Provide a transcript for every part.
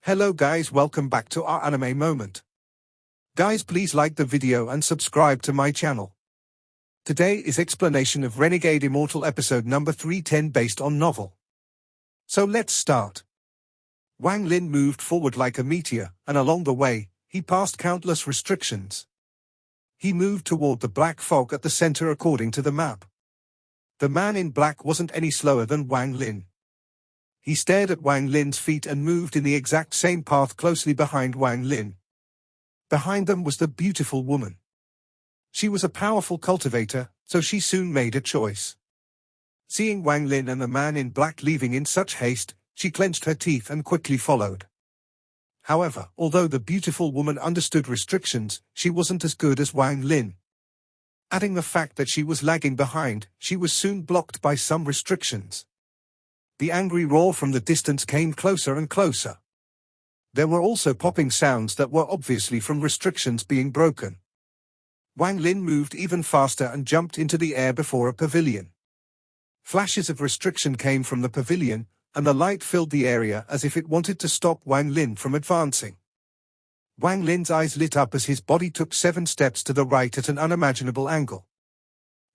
Hello guys, welcome back to our anime moment. Guys, please like the video and subscribe to my channel. Today is explanation of Renegade Immortal episode number 310 based on novel. So let's start. Wang Lin moved forward like a meteor, and along the way, he passed countless restrictions. He moved toward the black fog at the center according to the map. The man in black wasn't any slower than Wang Lin. He stared at Wang Lin's feet and moved in the exact same path closely behind Wang Lin. Behind them was the beautiful woman. She was a powerful cultivator, so she soon made a choice. Seeing Wang Lin and the man in black leaving in such haste, she clenched her teeth and quickly followed. However, although the beautiful woman understood restrictions, she wasn't as good as Wang Lin. Adding the fact that she was lagging behind, she was soon blocked by some restrictions. The angry roar from the distance came closer and closer. There were also popping sounds that were obviously from restrictions being broken. Wang Lin moved even faster and jumped into the air before a pavilion. Flashes of restriction came from the pavilion, and the light filled the area as if it wanted to stop Wang Lin from advancing. Wang Lin's eyes lit up as his body took 7 steps to the right at an unimaginable angle.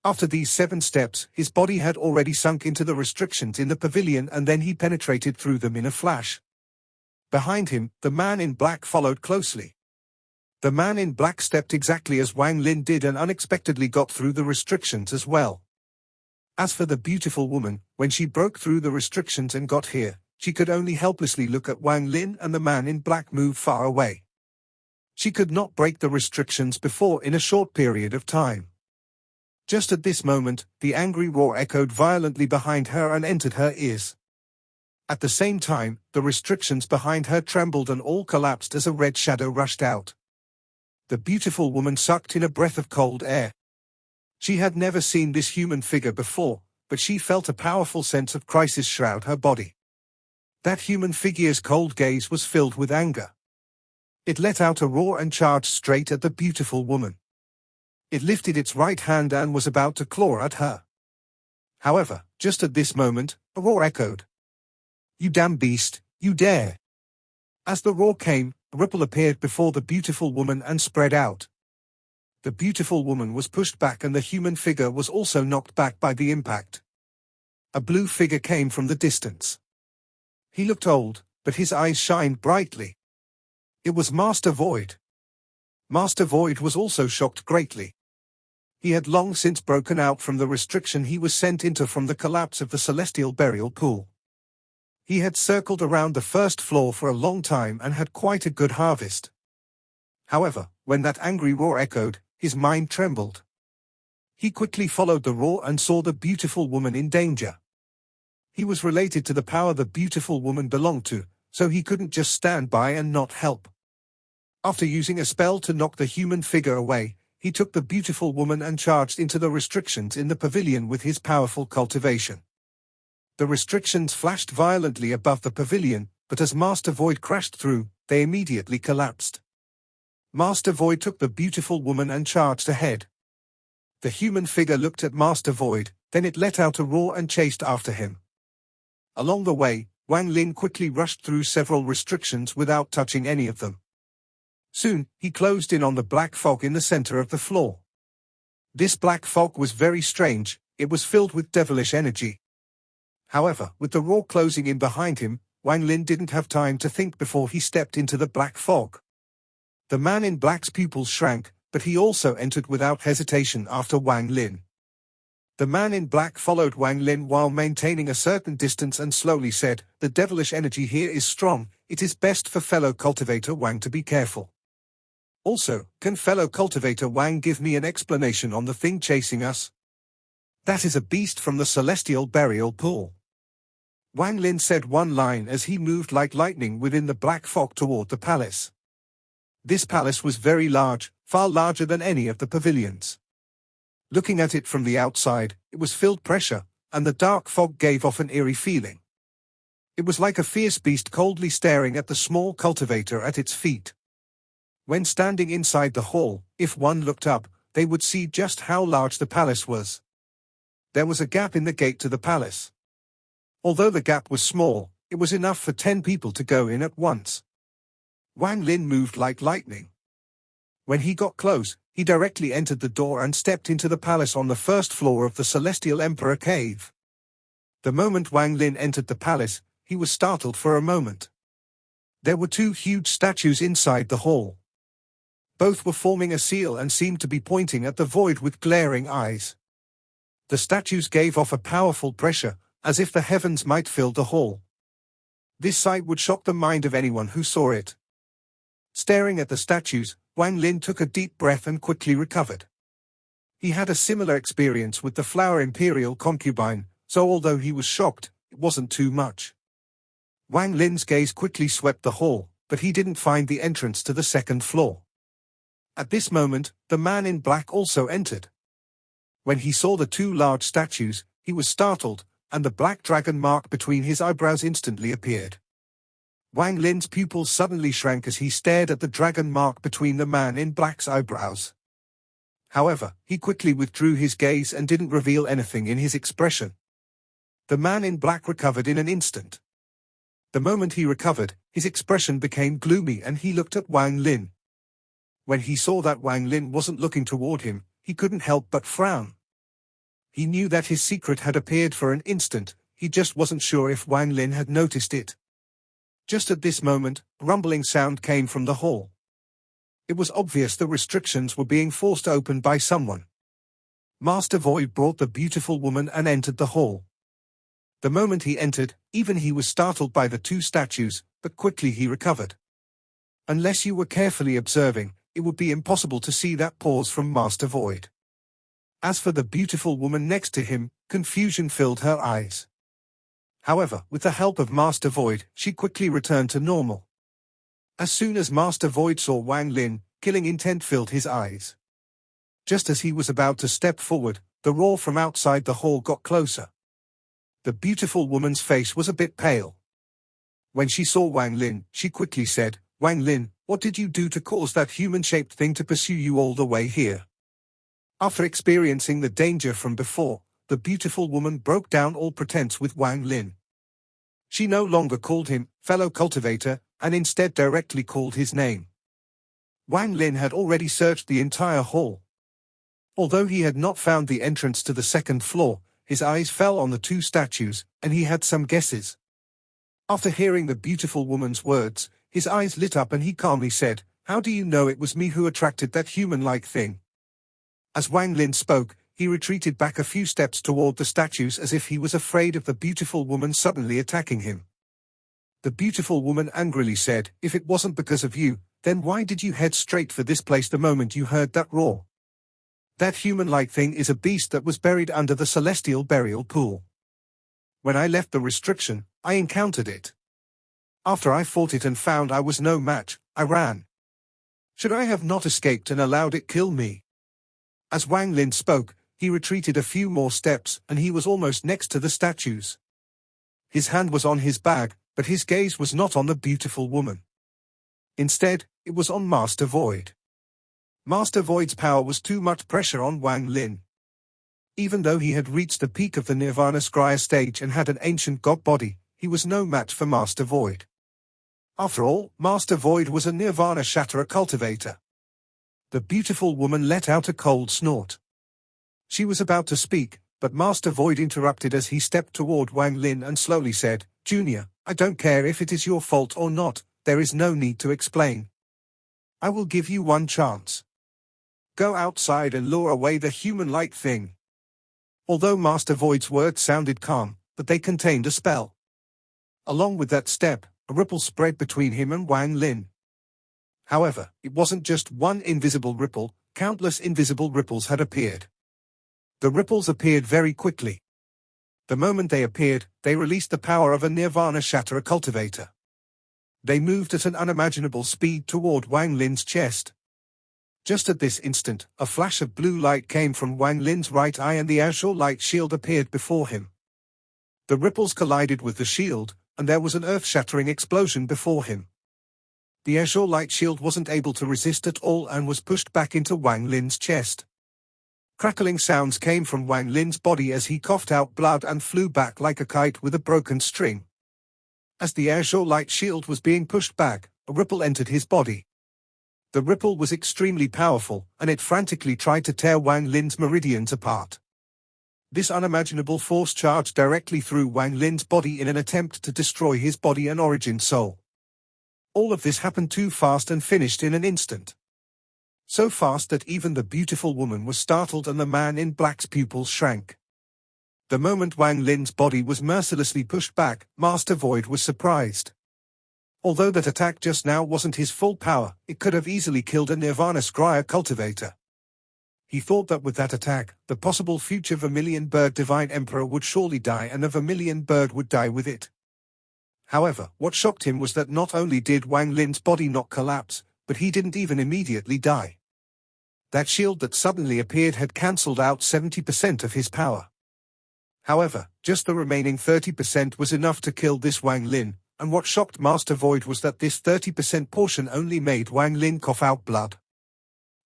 After these 7 steps, his body had already sunk into the restrictions in the pavilion, and then he penetrated through them in a flash. Behind him, the man in black followed closely. The man in black stepped exactly as Wang Lin did and unexpectedly got through the restrictions as well. As for the beautiful woman, when she broke through the restrictions and got here, she could only helplessly look at Wang Lin and the man in black move far away. She could not break the restrictions before in a short period of time. Just at this moment, the angry roar echoed violently behind her and entered her ears. At the same time, the restrictions behind her trembled and all collapsed as a red shadow rushed out. The beautiful woman sucked in a breath of cold air. She had never seen this human figure before, but she felt a powerful sense of crisis shroud her body. That human figure's cold gaze was filled with anger. It let out a roar and charged straight at the beautiful woman. It lifted its right hand and was about to claw at her. However, just at this moment, a roar echoed. "You damn beast, you dare!" As the roar came, a ripple appeared before the beautiful woman and spread out. The beautiful woman was pushed back and the human figure was also knocked back by the impact. A blue figure came from the distance. He looked old, but his eyes shined brightly. It was Master Void. Master Void was also shocked greatly. He had long since broken out from the restriction he was sent into from the collapse of the celestial burial pool. He had circled around the first floor for a long time and had quite a good harvest. However, when that angry roar echoed, his mind trembled. He quickly followed the roar and saw the beautiful woman in danger. He was related to the power the beautiful woman belonged to, so he couldn't just stand by and not help. After using a spell to knock the human figure away, he took the beautiful woman and charged into the restrictions in the pavilion with his powerful cultivation. The restrictions flashed violently above the pavilion, but as Master Void crashed through, they immediately collapsed. Master Void took the beautiful woman and charged ahead. The human figure looked at Master Void, then it let out a roar and chased after him. Along the way, Wang Lin quickly rushed through several restrictions without touching any of them. Soon, he closed in on the black fog in the center of the floor. This black fog was very strange, it was filled with devilish energy. However, with the roar closing in behind him, Wang Lin didn't have time to think before he stepped into the black fog. The man in black's pupils shrank, but he also entered without hesitation after Wang Lin. The man in black followed Wang Lin while maintaining a certain distance and slowly said, "The devilish energy here is strong, it is best for fellow cultivator Wang to be careful. Also, can fellow cultivator Wang give me an explanation on the thing chasing us?" "That is a beast from the celestial burial pool." Wang Lin said one line as he moved like lightning within the black fog toward the palace. This palace was very large, far larger than any of the pavilions. Looking at it from the outside, it was filled pressure, and the dark fog gave off an eerie feeling. It was like a fierce beast coldly staring at the small cultivator at its feet. When standing inside the hall, if one looked up, they would see just how large the palace was. There was a gap in the gate to the palace. Although the gap was small, it was enough for 10 people to go in at once. Wang Lin moved like lightning. When he got close, he directly entered the door and stepped into the palace on the first floor of the Celestial Emperor Cave. The moment Wang Lin entered the palace, he was startled for a moment. There were two huge statues inside the hall. Both were forming a seal and seemed to be pointing at the void with glaring eyes. The statues gave off a powerful pressure, as if the heavens might fill the hall. This sight would shock the mind of anyone who saw it. Staring at the statues, Wang Lin took a deep breath and quickly recovered. He had a similar experience with the Flower Imperial concubine, so although he was shocked, it wasn't too much. Wang Lin's gaze quickly swept the hall, but he didn't find the entrance to the second floor. At this moment, the man in black also entered. When he saw the two large statues, he was startled, and the black dragon mark between his eyebrows instantly appeared. Wang Lin's pupils suddenly shrank as he stared at the dragon mark between the man in black's eyebrows. However, he quickly withdrew his gaze and didn't reveal anything in his expression. The man in black recovered in an instant. The moment he recovered, his expression became gloomy and he looked at Wang Lin. When he saw that Wang Lin wasn't looking toward him, he couldn't help but frown. He knew that his secret had appeared for an instant, he just wasn't sure if Wang Lin had noticed it. Just at this moment, a rumbling sound came from the hall. It was obvious the restrictions were being forced open by someone. Master Void brought the beautiful woman and entered the hall. The moment he entered, even he was startled by the two statues, but quickly he recovered. Unless you were carefully observing, it would be impossible to see that pause from Master Void. As for the beautiful woman next to him, confusion filled her eyes. However, with the help of Master Void, she quickly returned to normal. As soon as Master Void saw Wang Lin, killing intent filled his eyes. Just as he was about to step forward, the roar from outside the hall got closer. The beautiful woman's face was a bit pale. When she saw Wang Lin, she quickly said, "Wang Lin, what did you do to cause that human-shaped thing to pursue you all the way here?" After experiencing the danger from before, the beautiful woman broke down all pretense with Wang Lin. She no longer called him fellow cultivator, and instead directly called his name. Wang Lin had already searched the entire hall. Although he had not found the entrance to the second floor, his eyes fell on the two statues, and he had some guesses. After hearing the beautiful woman's words, his eyes lit up and he calmly said, "How do you know it was me who attracted that human-like thing?" As Wang Lin spoke, he retreated back a few steps toward the statues as if he was afraid of the beautiful woman suddenly attacking him. The beautiful woman angrily said, "If it wasn't because of you, then why did you head straight for this place the moment you heard that roar? That human-like thing is a beast that was buried under the celestial burial pool. When I left the restriction, I encountered it. After I fought it and found I was no match, I ran. Should I have not escaped and allowed it kill me?" As Wang Lin spoke, he retreated a few more steps and he was almost next to the statues. His hand was on his bag, but his gaze was not on the beautiful woman. Instead, it was on Master Void. Master Void's power was too much pressure on Wang Lin. Even though he had reached the peak of the Nirvana Scryer stage and had an ancient god body, he was no match for Master Void. After all, Master Void was a Nirvana Shatterer cultivator. The beautiful woman let out a cold snort. She was about to speak, but Master Void interrupted as he stepped toward Wang Lin and slowly said, "Junior, I don't care if it is your fault or not, there is no need to explain. I will give you one chance. Go outside and lure away the human-like thing." Although Master Void's words sounded calm, but they contained a spell. Along with that step, a ripple spread between him and Wang Lin. However, it wasn't just one invisible ripple, countless invisible ripples had appeared. The ripples appeared very quickly. The moment they appeared, they released the power of a Nirvana Shatterer cultivator. They moved at an unimaginable speed toward Wang Lin's chest. Just at this instant, a flash of blue light came from Wang Lin's right eye and the azure light shield appeared before him. The ripples collided with the shield, and there was an earth-shattering explosion before him. The azure light shield wasn't able to resist at all and was pushed back into Wang Lin's chest. Crackling sounds came from Wang Lin's body as he coughed out blood and flew back like a kite with a broken string. As the azure light shield was being pushed back, a ripple entered his body. The ripple was extremely powerful, and it frantically tried to tear Wang Lin's meridians apart. This unimaginable force charged directly through Wang Lin's body in an attempt to destroy his body and origin soul. All of this happened too fast and finished in an instant. So fast that even the beautiful woman was startled and the man in black's pupils shrank. The moment Wang Lin's body was mercilessly pushed back, Master Void was surprised. Although that attack just now wasn't his full power, it could have easily killed a Nirvana Scryer cultivator. He thought that with that attack, the possible future Vermilion Bird Divine Emperor would surely die and the Vermilion Bird would die with it. However, what shocked him was that not only did Wang Lin's body not collapse, but he didn't even immediately die. That shield that suddenly appeared had cancelled out 70% of his power. However, just the remaining 30% was enough to kill this Wang Lin, and what shocked Master Void was that this 30% portion only made Wang Lin cough out blood.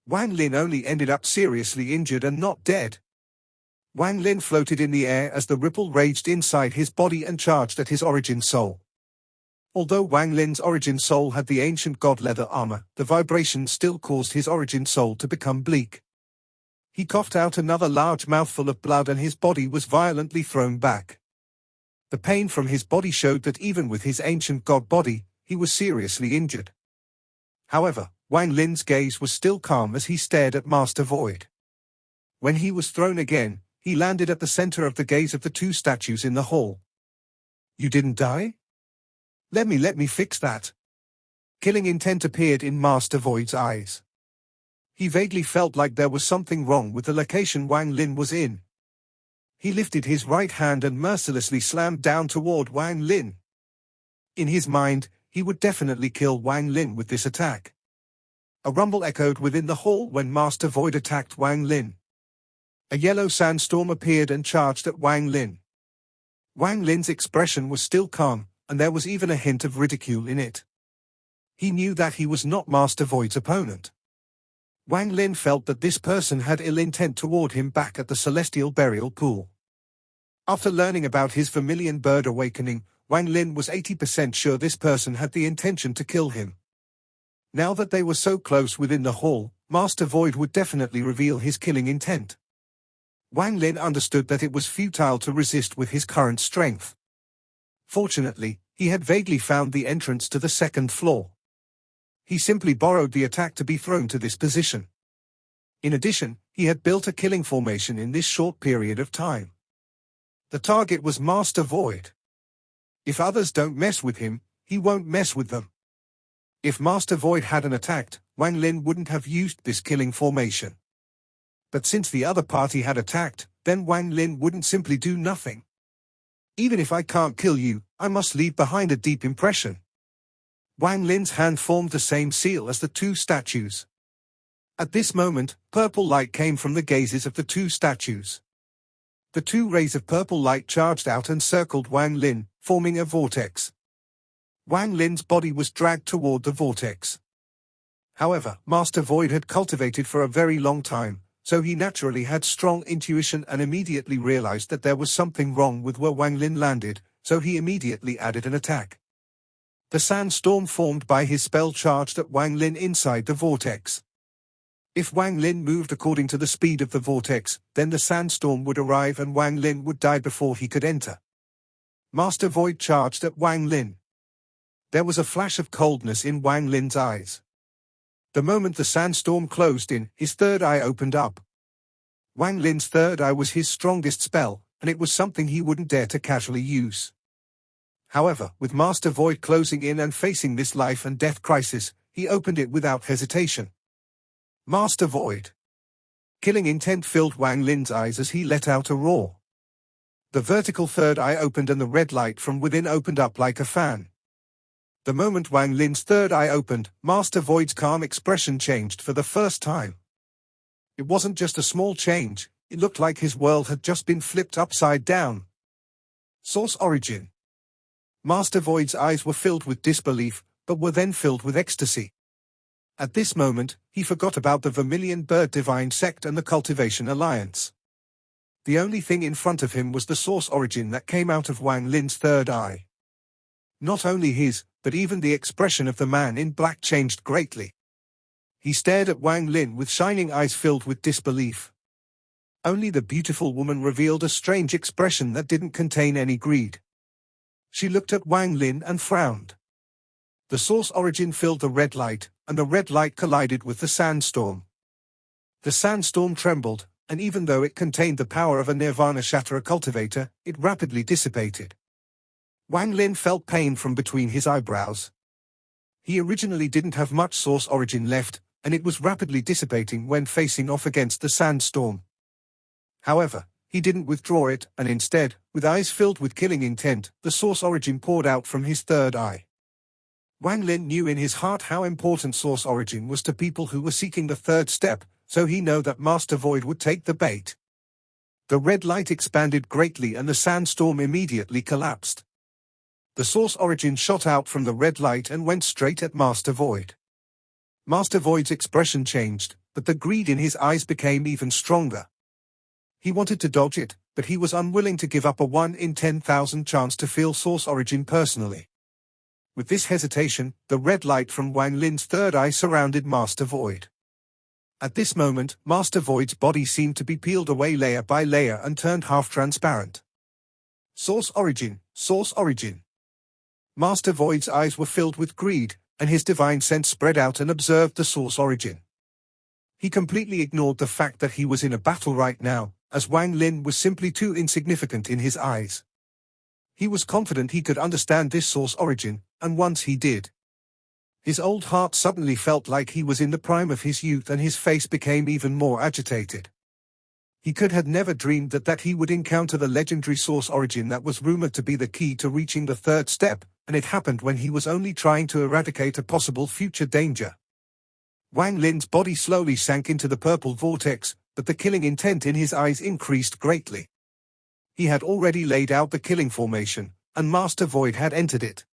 Wang Lin only ended up seriously injured and not dead. Wang Lin floated in the air as the ripple raged inside his body and charged at his origin soul. Although Wang Lin's origin soul had the ancient god leather armor, the vibration still caused his origin soul to become bleak. He coughed out another large mouthful of blood and his body was violently thrown back. The pain from his body showed that even with his ancient god body, he was seriously injured. However, Wang Lin's gaze was still calm as he stared at Master Void. When he was thrown again, he landed at the center of the gaze of the two statues in the hall. "You didn't die? Let me fix that." Killing intent appeared in Master Void's eyes. He vaguely felt like there was something wrong with the location Wang Lin was in. He lifted his right hand and mercilessly slammed down toward Wang Lin. In his mind, he would definitely kill Wang Lin with this attack. A rumble echoed within the hall when Master Void attacked Wang Lin. A yellow sandstorm appeared and charged at Wang Lin. Wang Lin's expression was still calm, and there was even a hint of ridicule in it. He knew that he was not Master Void's opponent. Wang Lin felt that this person had ill intent toward him back at the Celestial Burial Pool. After learning about his Vermilion Bird awakening, Wang Lin was 80% sure this person had the intention to kill him. Now that they were so close within the hall, Master Void would definitely reveal his killing intent. Wang Lin understood that it was futile to resist with his current strength. Fortunately, he had vaguely found the entrance to the second floor. He simply borrowed the attack to be thrown to this position. In addition, he had built a killing formation in this short period of time. The target was Master Void. If others don't mess with him, he won't mess with them. If Master Void hadn't attacked, Wang Lin wouldn't have used this killing formation. But since the other party had attacked, then Wang Lin wouldn't simply do nothing. "Even if I can't kill you, I must leave behind a deep impression." Wang Lin's hand formed the same seal as the two statues. At this moment, purple light came from the gazes of the two statues. The two rays of purple light charged out and circled Wang Lin, forming a vortex. Wang Lin's body was dragged toward the vortex. However, Master Void had cultivated for a very long time, so he naturally had strong intuition and immediately realized that there was something wrong with where Wang Lin landed, so he immediately added an attack. The sandstorm formed by his spell charged at Wang Lin inside the vortex. If Wang Lin moved according to the speed of the vortex, then the sandstorm would arrive and Wang Lin would die before he could enter. Master Void charged at Wang Lin. There was a flash of coldness in Wang Lin's eyes. The moment the sandstorm closed in, his third eye opened up. Wang Lin's third eye was his strongest spell, and it was something he wouldn't dare to casually use. However, with Master Void closing in and facing this life and death crisis, he opened it without hesitation. Master Void. Killing intent filled Wang Lin's eyes as he let out a roar. The vertical third eye opened and the red light from within opened up like a fan. The moment Wang Lin's third eye opened, Master Void's calm expression changed for the first time. It wasn't just a small change, it looked like his world had just been flipped upside down. Source origin. Master Void's eyes were filled with disbelief, but were then filled with ecstasy. At this moment, he forgot about the Vermilion Bird Divine Sect and the Cultivation Alliance. The only thing in front of him was the source origin that came out of Wang Lin's third eye. Not only his, but even the expression of the man in black changed greatly. He stared at Wang Lin with shining eyes filled with disbelief. Only the beautiful woman revealed a strange expression that didn't contain any greed. She looked at Wang Lin and frowned. The source origin filled the red light, and the red light collided with the sandstorm. The sandstorm trembled, and even though it contained the power of a Nirvana Shatterer cultivator, it rapidly dissipated. Wang Lin felt pain from between his eyebrows. He originally didn't have much source origin left, and it was rapidly dissipating when facing off against the sandstorm. However, he didn't withdraw it, and instead, with eyes filled with killing intent, the source origin poured out from his third eye. Wang Lin knew in his heart how important source origin was to people who were seeking the third step, so he knew that Master Void would take the bait. The red light expanded greatly and the sandstorm immediately collapsed. The source origin shot out from the red light and went straight at Master Void. Master Void's expression changed, but the greed in his eyes became even stronger. He wanted to dodge it, but he was unwilling to give up a 1 in 10,000 chance to feel source origin personally. With this hesitation, the red light from Wang Lin's third eye surrounded Master Void. At this moment, Master Void's body seemed to be peeled away layer by layer and turned half-transparent. Source origin, source origin. Master Void's eyes were filled with greed, and his divine sense spread out and observed the source origin. He completely ignored the fact that he was in a battle right now, as Wang Lin was simply too insignificant in his eyes. He was confident he could understand this source origin, and once he did, his old heart suddenly felt like he was in the prime of his youth and his face became even more agitated. He could have never dreamed that he would encounter the legendary source origin that was rumored to be the key to reaching the third step, and it happened when he was only trying to eradicate a possible future danger. Wang Lin's body slowly sank into the purple vortex, but the killing intent in his eyes increased greatly. He had already laid out the killing formation, and Master Void had entered it.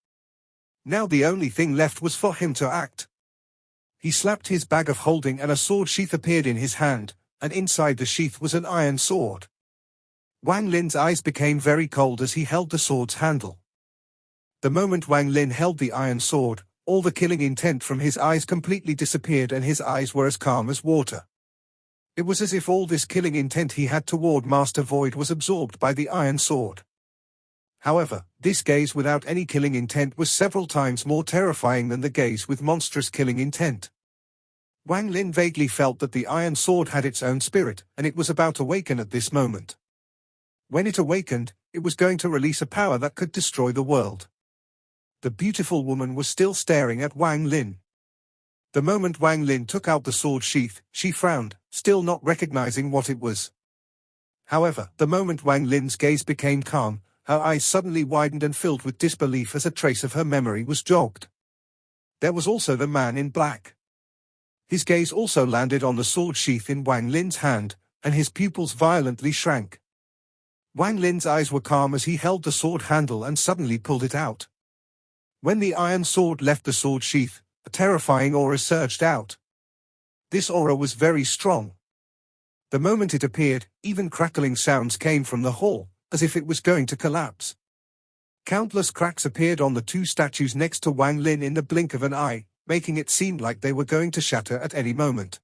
Now the only thing left was for him to act. He slapped his bag of holding and a sword sheath appeared in his hand, and inside the sheath was an iron sword. Wang Lin's eyes became very cold as he held the sword's handle. The moment Wang Lin held the iron sword, all the killing intent from his eyes completely disappeared and his eyes were as calm as water. It was as if all this killing intent he had toward Master Void was absorbed by the iron sword. However, this gaze without any killing intent was several times more terrifying than the gaze with monstrous killing intent. Wang Lin vaguely felt that the iron sword had its own spirit, and it was about to awaken at this moment. When it awakened, it was going to release a power that could destroy the world. The beautiful woman was still staring at Wang Lin. The moment Wang Lin took out the sword sheath, she frowned, still not recognizing what it was. However, the moment Wang Lin's gaze became calm, her eyes suddenly widened and filled with disbelief as a trace of her memory was jogged. There was also the man in black. His gaze also landed on the sword sheath in Wang Lin's hand, and his pupils violently shrank. Wang Lin's eyes were calm as he held the sword handle and suddenly pulled it out. When the iron sword left the sword sheath, a terrifying aura surged out. This aura was very strong. The moment it appeared, even crackling sounds came from the hall, as if it was going to collapse. Countless cracks appeared on the two statues next to Wang Lin in the blink of an eye, making it seem like they were going to shatter at any moment.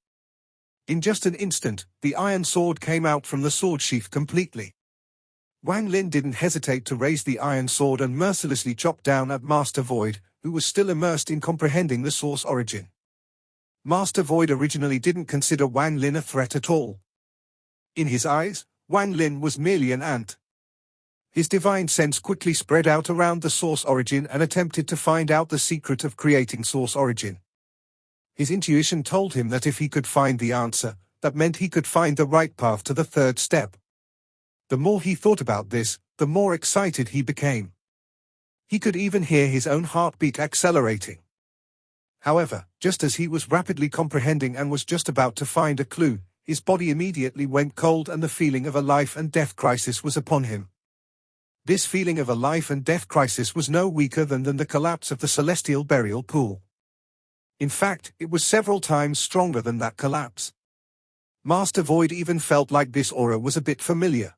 In just an instant, the iron sword came out from the sword sheath completely. Wang Lin didn't hesitate to raise the iron sword and mercilessly chop down at Master Void, who was still immersed in comprehending the source origin. Master Void originally didn't consider Wang Lin a threat at all. In his eyes, Wang Lin was merely an ant. His divine sense quickly spread out around the source origin and attempted to find out the secret of creating source origin. His intuition told him that if he could find the answer, that meant he could find the right path to the third step. The more he thought about this, the more excited he became. He could even hear his own heartbeat accelerating. However, just as he was rapidly comprehending and was just about to find a clue, his body immediately went cold and the feeling of a life and death crisis was upon him. This feeling of a life and death crisis was no weaker than the collapse of the celestial burial pool. In fact, it was several times stronger than that collapse. Master Void even felt like this aura was a bit familiar.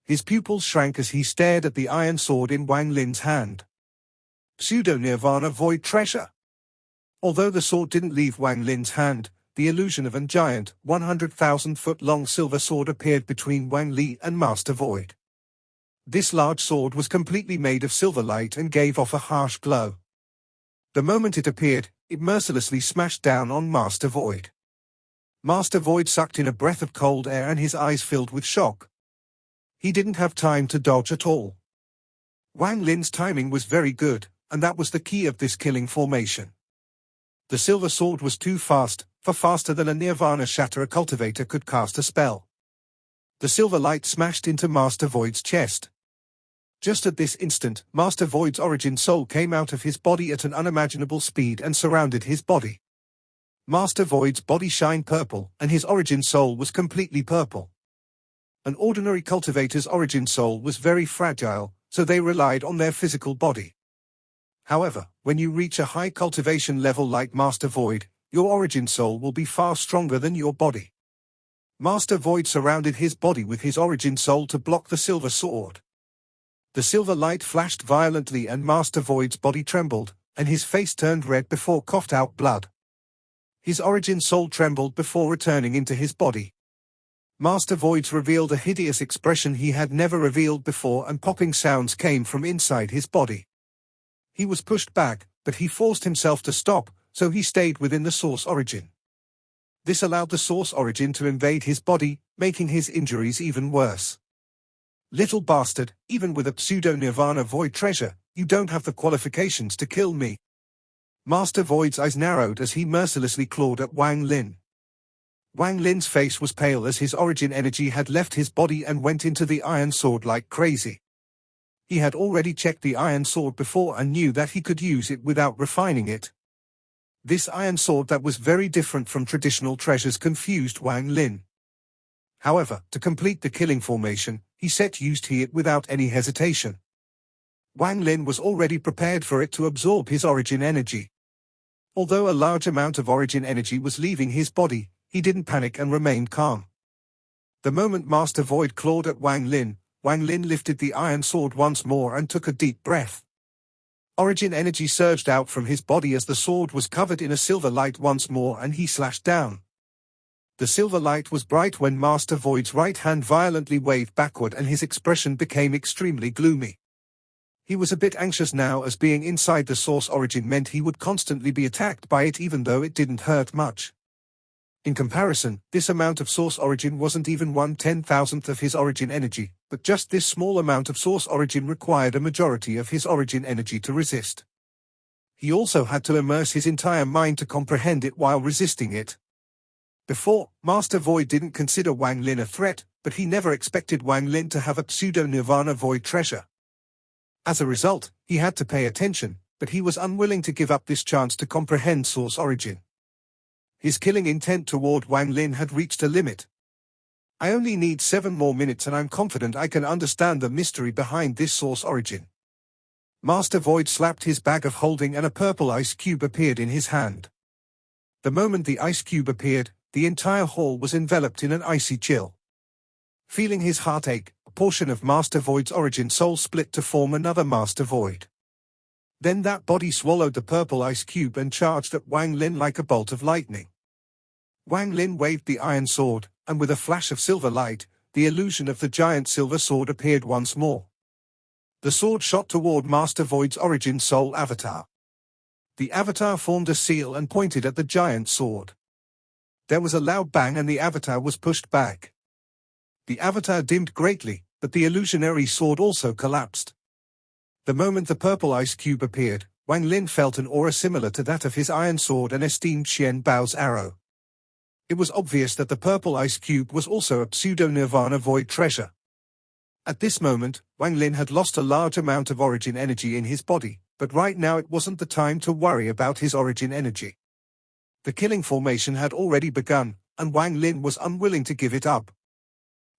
His pupils shrank as he stared at the iron sword in Wang Lin's hand. Pseudo-Nirvana Void Treasure. Although the sword didn't leave Wang Lin's hand, the illusion of a giant, 100,000-foot-long silver sword appeared between Wang Li and Master Void. This large sword was completely made of silver light and gave off a harsh glow. The moment it appeared, it mercilessly smashed down on Master Void. Master Void sucked in a breath of cold air and his eyes filled with shock. He didn't have time to dodge at all. Wang Lin's timing was very good, and that was the key of this killing formation. The silver sword was too fast, far faster than a Nirvana Shatter cultivator could cast a spell. The silver light smashed into Master Void's chest. Just at this instant, Master Void's origin soul came out of his body at an unimaginable speed and surrounded his body. Master Void's body shined purple, and his origin soul was completely purple. An ordinary cultivator's origin soul was very fragile, so they relied on their physical body. However, when you reach a high cultivation level like Master Void, your origin soul will be far stronger than your body. Master Void surrounded his body with his origin soul to block the silver sword. The silver light flashed violently and Master Void's body trembled, and his face turned red before coughed out blood. His origin soul trembled before returning into his body. Master Void revealed a hideous expression he had never revealed before, and popping sounds came from inside his body. He was pushed back, but he forced himself to stop, so he stayed within the source origin. This allowed the source origin to invade his body, making his injuries even worse. Little bastard, even with a pseudo-Nirvana Void treasure, you don't have the qualifications to kill me. Master Void's eyes narrowed as he mercilessly clawed at Wang Lin. Wang Lin's face was pale as his origin energy had left his body and went into the iron sword like crazy. He had already checked the iron sword before and knew that he could use it without refining it. This iron sword that was very different from traditional treasures confused Wang Lin. However, to complete the killing formation, he used it without any hesitation. Wang Lin was already prepared for it to absorb his origin energy. Although a large amount of origin energy was leaving his body, he didn't panic and remained calm. The moment Master Void clawed at Wang Lin lifted the iron sword once more and took a deep breath. Origin energy surged out from his body as the sword was covered in a silver light once more and he slashed down. The silver light was bright when Master Void's right hand violently waved backward and his expression became extremely gloomy. He was a bit anxious now, as being inside the source origin meant he would constantly be attacked by it even though it didn't hurt much. In comparison, this amount of source origin wasn't even 1/10,000th of his origin energy, but just this small amount of source origin required a majority of his origin energy to resist. He also had to immerse his entire mind to comprehend it while resisting it. Before, Master Void didn't consider Wang Lin a threat, but he never expected Wang Lin to have a pseudo-Nirvana Void treasure. As a result, he had to pay attention, but he was unwilling to give up this chance to comprehend source origin. His killing intent toward Wang Lin had reached a limit. I only need 7 more minutes and I'm confident I can understand the mystery behind this source origin. Master Void slapped his bag of holding and a purple ice cube appeared in his hand. The moment the ice cube appeared, the entire hall was enveloped in an icy chill. Feeling his heart ache, a portion of Master Void's origin soul split to form another Master Void. Then that body swallowed the purple ice cube and charged at Wang Lin like a bolt of lightning. Wang Lin waved the iron sword, and with a flash of silver light, the illusion of the giant silver sword appeared once more. The sword shot toward Master Void's origin soul avatar. The avatar formed a seal and pointed at the giant sword. There was a loud bang and the avatar was pushed back. The avatar dimmed greatly, but the illusionary sword also collapsed. The moment the purple ice cube appeared, Wang Lin felt an aura similar to that of his iron sword and esteemed Xian Bao's arrow. It was obvious that the purple ice cube was also a pseudo-Nirvana Void treasure. At this moment, Wang Lin had lost a large amount of origin energy in his body, but right now it wasn't the time to worry about his origin energy. The killing formation had already begun, and Wang Lin was unwilling to give it up.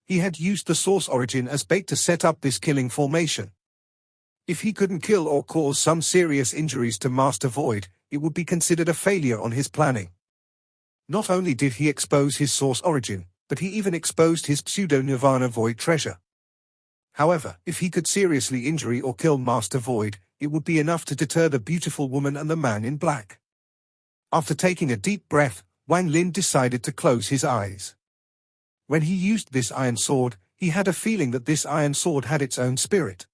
He had used the source origin as bait to set up this killing formation. If he couldn't kill or cause some serious injuries to Master Void, it would be considered a failure on his planning. Not only did he expose his source origin, but he even exposed his pseudo-Nirvana Void treasure. However, if he could seriously injure or kill Master Void, it would be enough to deter the beautiful woman and the man in black. After taking a deep breath, Wang Lin decided to close his eyes. When he used this iron sword, he had a feeling that this iron sword had its own spirit.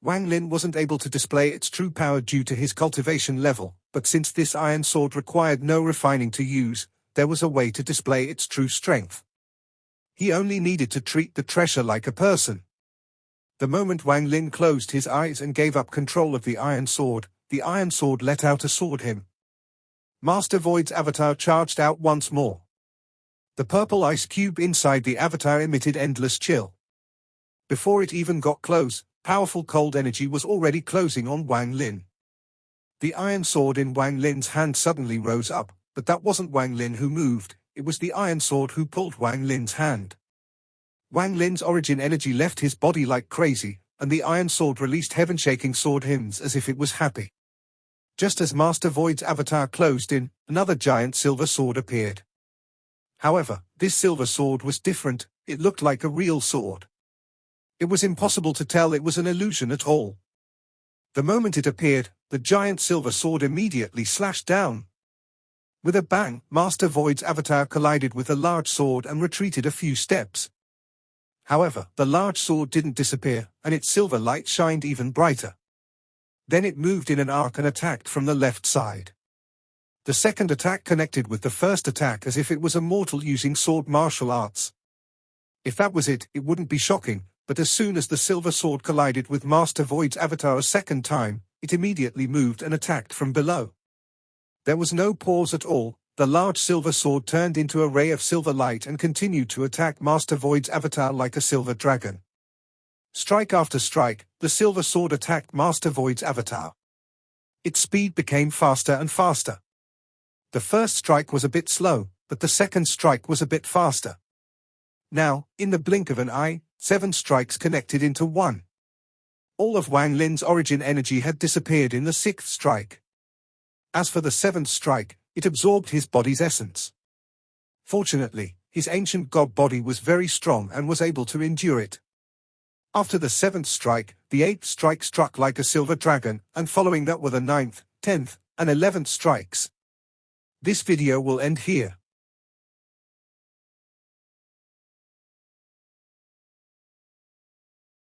Wang Lin wasn't able to display its true power due to his cultivation level, but since this iron sword required no refining to use, there was a way to display its true strength. He only needed to treat the treasure like a person. The moment Wang Lin closed his eyes and gave up control of the iron sword let out a sword hymn. Master Void's avatar charged out once more. The purple ice cube inside the avatar emitted endless chill. Before it even got close, powerful cold energy was already closing on Wang Lin. The iron sword in Wang Lin's hand suddenly rose up, but that wasn't Wang Lin who moved, it was the iron sword who pulled Wang Lin's hand. Wang Lin's origin energy left his body like crazy, and the iron sword released heaven-shaking sword hymns as if it was happy. Just as Master Void's avatar closed in, another giant silver sword appeared. However, this silver sword was different, it looked like a real sword. It was impossible to tell it was an illusion at all. The moment it appeared, the giant silver sword immediately slashed down. With a bang, Master Void's avatar collided with the large sword and retreated a few steps. However, the large sword didn't disappear, and its silver light shined even brighter. Then it moved in an arc and attacked from the left side. The second attack connected with the first attack as if it was a mortal using sword martial arts. If that was it, it wouldn't be shocking, but as soon as the silver sword collided with Master Void's avatar a second time, it immediately moved and attacked from below. There was no pause at all, the large silver sword turned into a ray of silver light and continued to attack Master Void's avatar like a silver dragon. Strike after strike, the silver sword attacked Master Void's avatar. Its speed became faster and faster. The first strike was a bit slow, but the second strike was a bit faster. Now, in the blink of an eye, 7 strikes connected into one. All of Wang Lin's origin energy had disappeared in the 6th strike. As for the 7th strike, it absorbed his body's essence. Fortunately, his ancient god body was very strong and was able to endure it. After the 7th strike, the 8th strike struck like a silver dragon, and following that were the 9th, 10th, and 11th strikes. This video will end here.